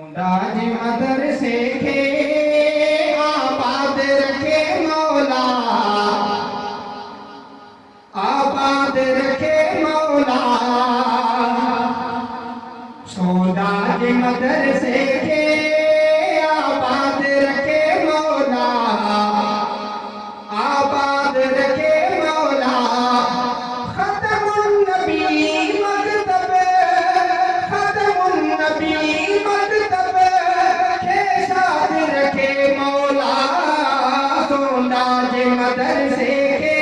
दाज मदरसे के आबाद रखे मौला, आबाद रखे मौला। दाज मदरसे के आबाद रखे मौला, आबाद रखे मौला। खत्मुन नबी मकतब, खत्मुन नबी मकतब के शाद रखे मौला। दाज मदरसे के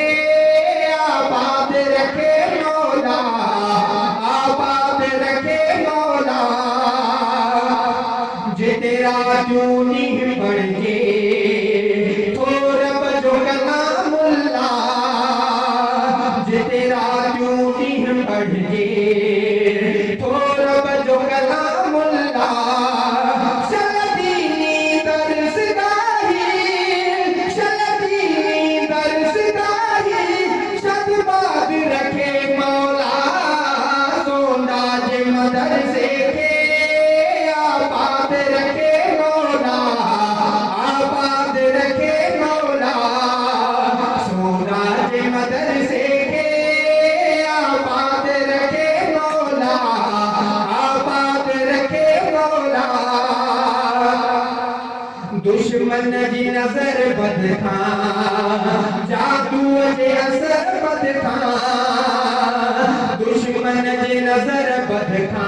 आबाद रखे मौला, आबाद रखे मौला। जे तेरा जूनी बढ़ जे थोड़ा बजो कलामुल्ला, जे तेरा जूनी बढ़ जे थोड़ा बजो कलामुल्ला। शलदीनी दर्सगाही, शलदीनी दर्सगाही शतबाद रखे मौला। दाज मदरसे के आबाद रखे मौला, आबाद रखे मौला। दाज मदरसे के आबाद रखे मौला, आबाद रखे मौला। दुश्मन जी नजर बद था, जादू जे असर बद था। दुश्मन जी नजर बद था,